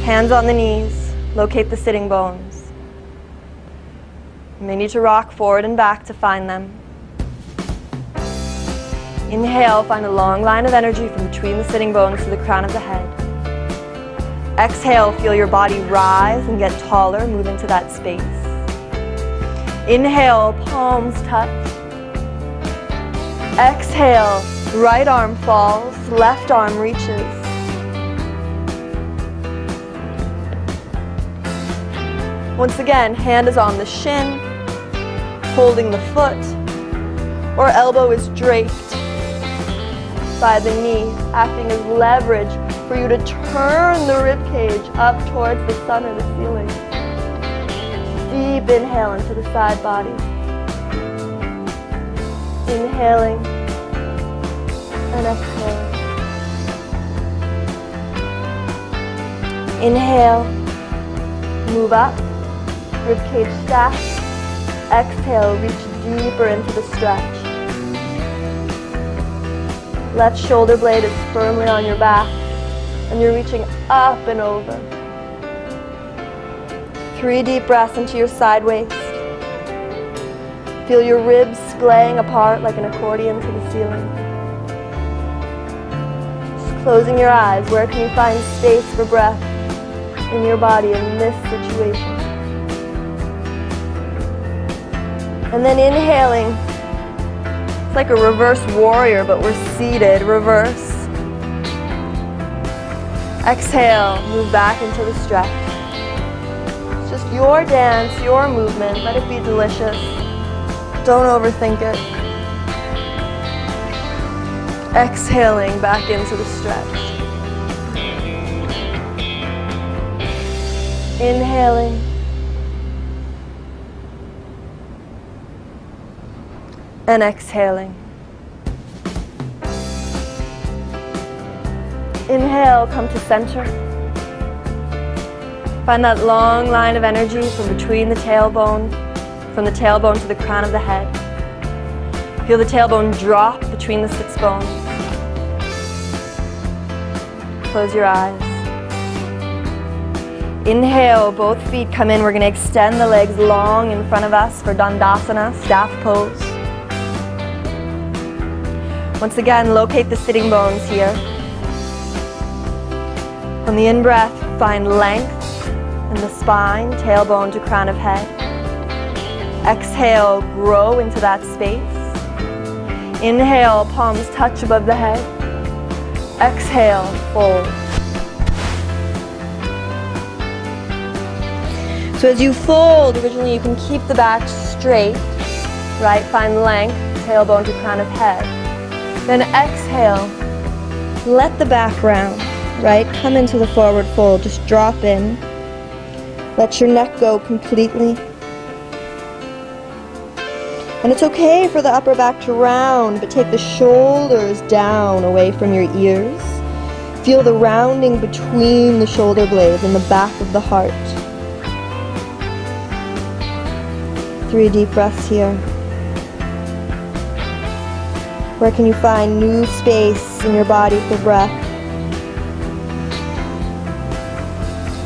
Hands on the knees, locate the sitting bones. You may need to rock forward and back to find them. Inhale, find a long line of energy from between the sitting bones to the crown of the head. Exhale, feel your body rise and get taller, move into that space. Inhale, palms touch. Exhale, right arm falls, left arm reaches. Once again, hand is on the shin, holding the foot, or elbow is draped by the knee, acting as leverage for you to turn the rib cage up towards the sun or the ceiling. Deep inhale into the side body. Inhaling and exhaling. Inhale, move up, rib cage stack. Exhale, reach deeper into the stretch. Left shoulder blade is firmly on your back, and you're reaching up and over. 3 deep breaths into your side waist. Feel your ribs splaying apart like an accordion to the ceiling. Just closing your eyes, where can you find space for breath in your body in this situation? And then inhaling. It's like a reverse warrior, but we're seated, reverse. Exhale, move back into the stretch. It's just your dance, your movement. Let it be delicious. Don't overthink it. Exhaling back into the stretch. Inhaling. And exhaling. Inhale, come to center. Find that long line of energy from between the tailbone, from the tailbone to the crown of the head. Feel the tailbone drop between the sits bones. Close your eyes. Inhale, both feet come in. We're going to extend the legs long in front of us for Dandasana, staff pose. Once again, locate the sitting bones here. On the in-breath, find length in the spine, tailbone to crown of head. Exhale, grow into that space. Inhale, palms touch above the head. Exhale, fold. So as you fold, originally you can keep the back straight, right? Find length, tailbone to crown of head. Then exhale, let the back round, right? Come into the forward fold, just drop in. Let your neck go completely. And it's okay for the upper back to round, but take the shoulders down away from your ears. Feel the rounding between the shoulder blades and the back of the heart. 3 deep breaths here. Where can you find new space in your body for breath?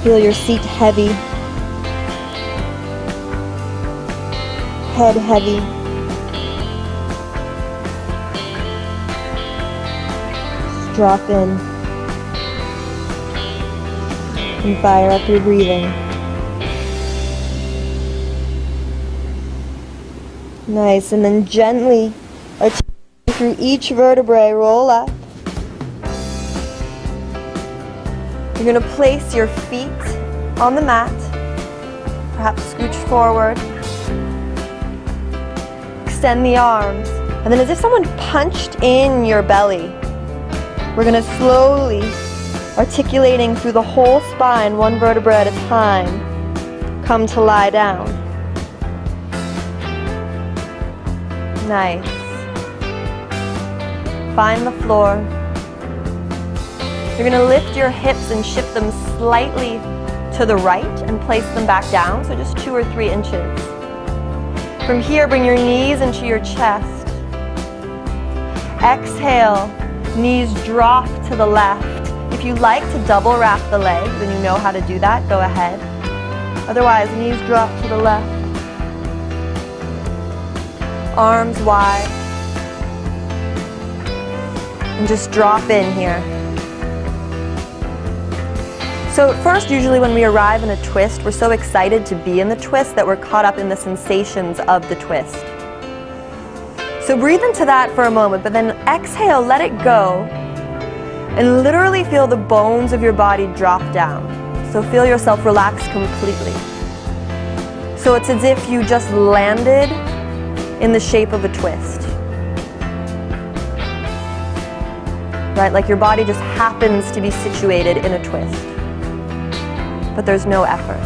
Feel your seat heavy. Head heavy. Just drop in. And fire up your breathing. Nice, and then gently through each vertebrae, roll up. You're going to place your feet on the mat, perhaps scooch forward. Extend the arms, and then as if someone punched in your belly, we're going to slowly, articulating through the whole spine, one vertebra at a time, come to lie down. Nice. Find the floor. You're going to lift your hips and shift them slightly to the right and place them back down, so just 2 or 3 inches. From here, bring your knees into your chest. Exhale, knees drop to the left. If you like to double wrap the legs and you know how to do that, go ahead. Otherwise, knees drop to the left. Arms wide. And just drop in here. So at first, usually when we arrive in a twist, we're so excited to be in the twist that we're caught up in the sensations of the twist. So breathe into that for a moment, but then exhale, let it go, and literally feel the bones of your body drop down. So feel yourself relax completely. So it's as if you just landed in the shape of a twist. Right? Like your body just happens to be situated in a twist. But there's no effort.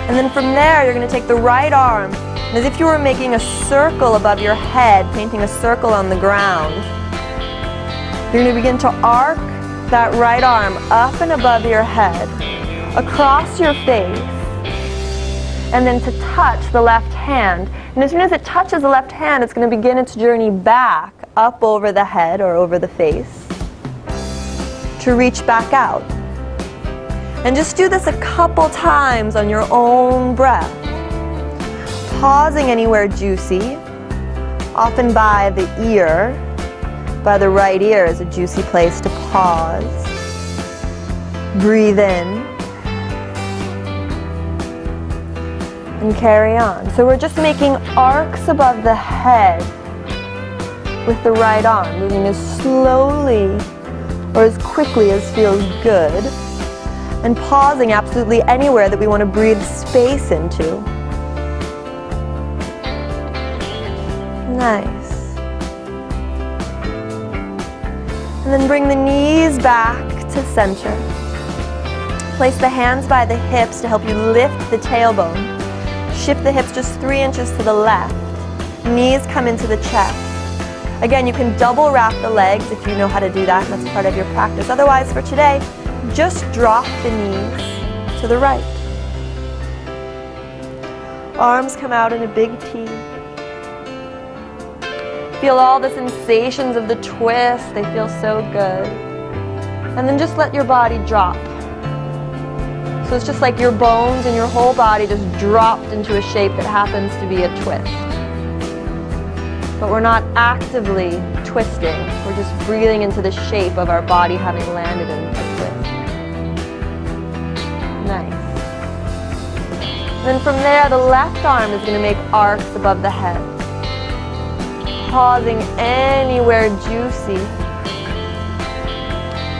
And then from there, you're going to take the right arm, and as if you were making a circle above your head, painting a circle on the ground, you're going to begin to arc that right arm up and above your head, across your face, and then to touch the left hand. And as soon as it touches the left hand, it's going to begin its journey back, up over the head or over the face, to reach back out. And just do this a couple times on your own breath. Pausing anywhere juicy, often by the ear. By the right ear is a juicy place to pause. Breathe in. And carry on. So we're just making arcs above the head with the right arm, moving as slowly or as quickly as feels good. And pausing absolutely anywhere that we want to breathe space into. Nice. And then bring the knees back to center. Place the hands by the hips to help you lift the tailbone. Shift the hips just 3 inches to the left. Knees come into the chest. Again, you can double wrap the legs if you know how to do that, and that's part of your practice. Otherwise, for today, just drop the knees to the right. Arms come out in a big T. Feel all the sensations of the twist. They feel so good. And then just let your body drop. So it's just like your bones and your whole body just dropped into a shape that happens to be a twist. But we're not actively twisting. We're just breathing into the shape of our body having landed in a twist. Nice. And then from there, the left arm is going to make arcs above the head. Pausing anywhere juicy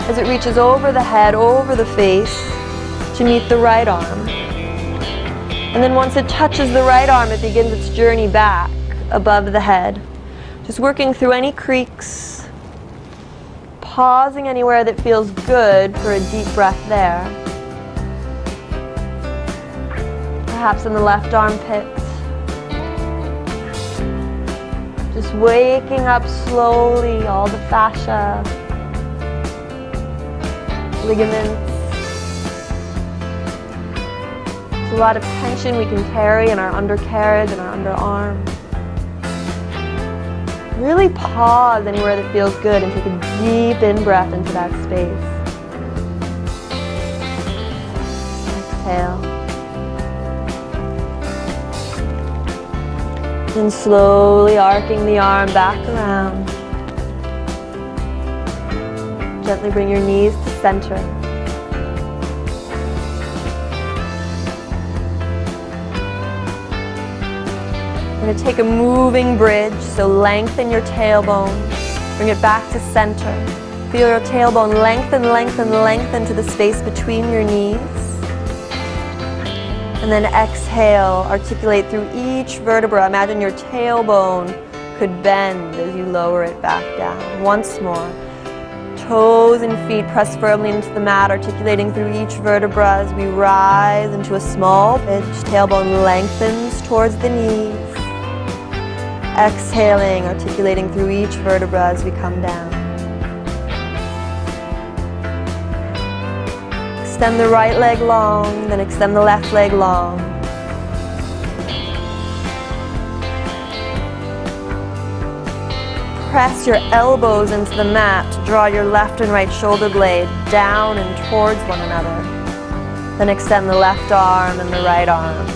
as it reaches over the head, over the face to meet the right arm. And then once it touches the right arm, it begins its journey back above the head. Just working through any creaks. Pausing anywhere that feels good for a deep breath there. Perhaps in the left armpit. Just waking up slowly, all the fascia, ligaments. There's a lot of tension we can carry in our undercarriage and our underarm. Really pause anywhere that feels good and take a deep in-breath into that space. Exhale. And slowly arcing the arm back around. Gently bring your knees to center. We're going to take a moving bridge, so lengthen your tailbone. Bring it back to center. Feel your tailbone lengthen, lengthen, lengthen to the space between your knees. And then exhale, articulate through each vertebra. Imagine your tailbone could bend as you lower it back down. Once more. Toes and feet press firmly into the mat, articulating through each vertebra as we rise into a small bridge. Tailbone lengthens towards the knees. Exhaling, articulating through each vertebra as we come down. Extend the right leg long, then extend the left leg long. Press your elbows into the mat to draw your left and right shoulder blade down and towards one another. Then extend the left arm and the right arm.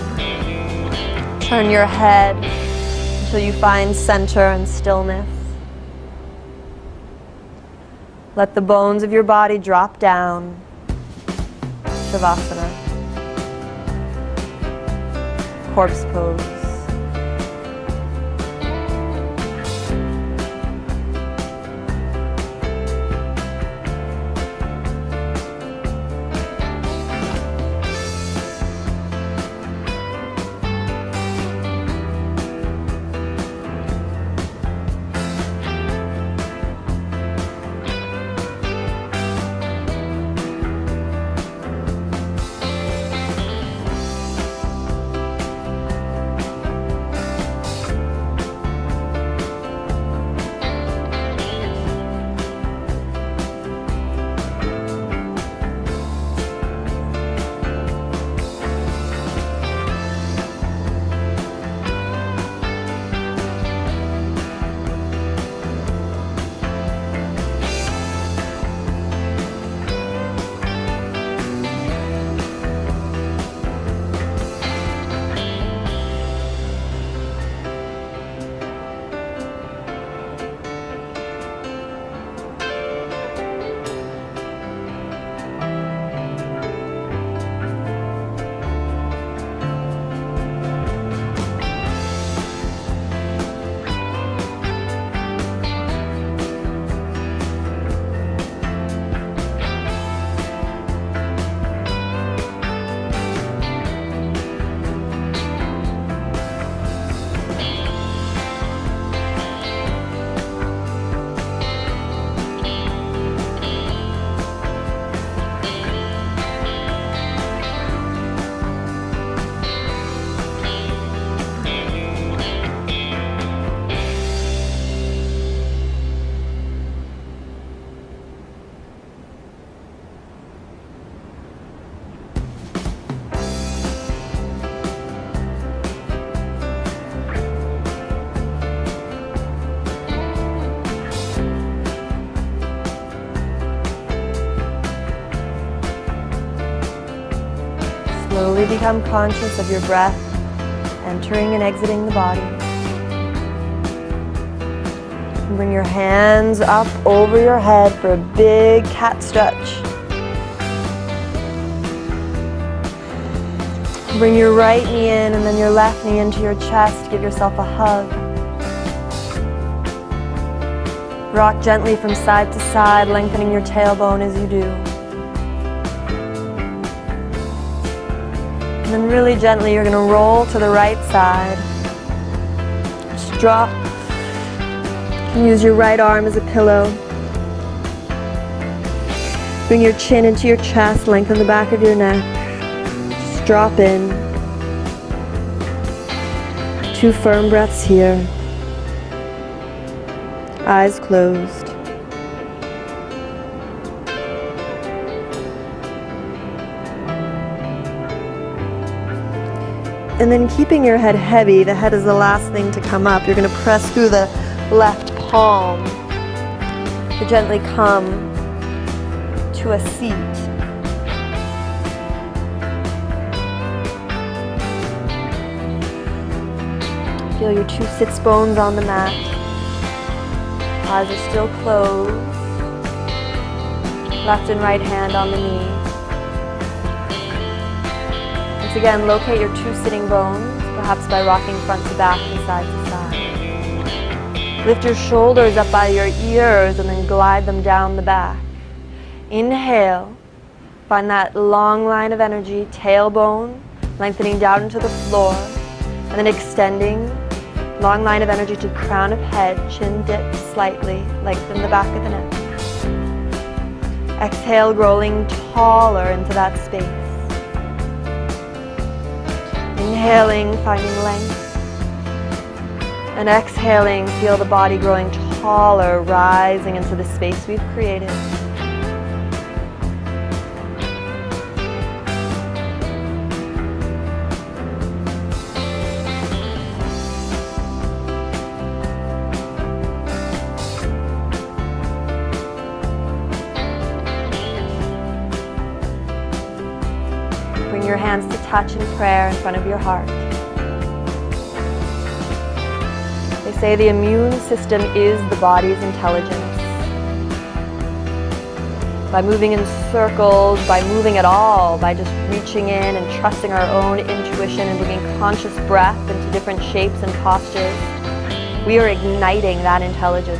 Turn your head until you find center and stillness. Let the bones of your body drop down. Shavasana. Corpse pose. Slowly become conscious of your breath entering and exiting the body. And bring your hands up over your head for a big cat stretch. Bring your right knee in and then your left knee into your chest. Give yourself a hug. Rock gently from side to side, lengthening your tailbone as you do. And then really gently, you're going to roll to the right side. Just drop. You can use your right arm as a pillow. Bring your chin into your chest, lengthen the back of your neck. Just drop in. 2 firm breaths here. Eyes closed. And then keeping your head heavy, the head is the last thing to come up. You're going to press through the left palm to gently come to a seat. Feel your 2 sits bones on the mat. Eyes are still closed. Left and right hand on the knee. Once again, locate your 2 sitting bones, perhaps by rocking front to back and side to side. Lift your shoulders up by your ears and then glide them down the back. Inhale. Find that long line of energy, tailbone, lengthening down into the floor, and then extending. Long line of energy to the crown of head, chin dips slightly, lengthen the back of the neck. Exhale, rolling taller into that space. Inhaling, finding length. And exhaling, feel the body growing taller, rising into the space we've created. Bring your hands to touch in prayer in front of your heart. They say the immune system is the body's intelligence. By moving in circles, by moving at all, by just reaching in and trusting our own intuition and bringing conscious breath into different shapes and postures, we are igniting that intelligence.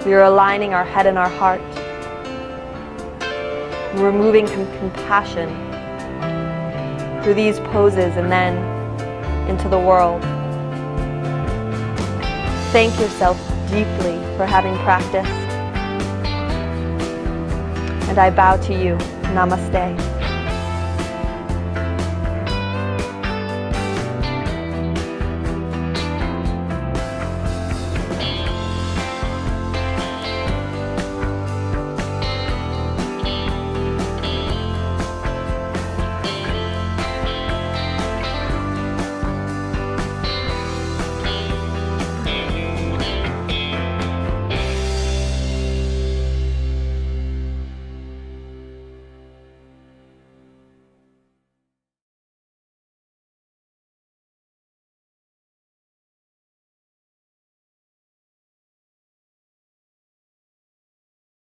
We are aligning our head and our heart. We're moving compassion through these poses and then into the world. Thank yourself deeply for having practiced. And I bow to you. Namaste.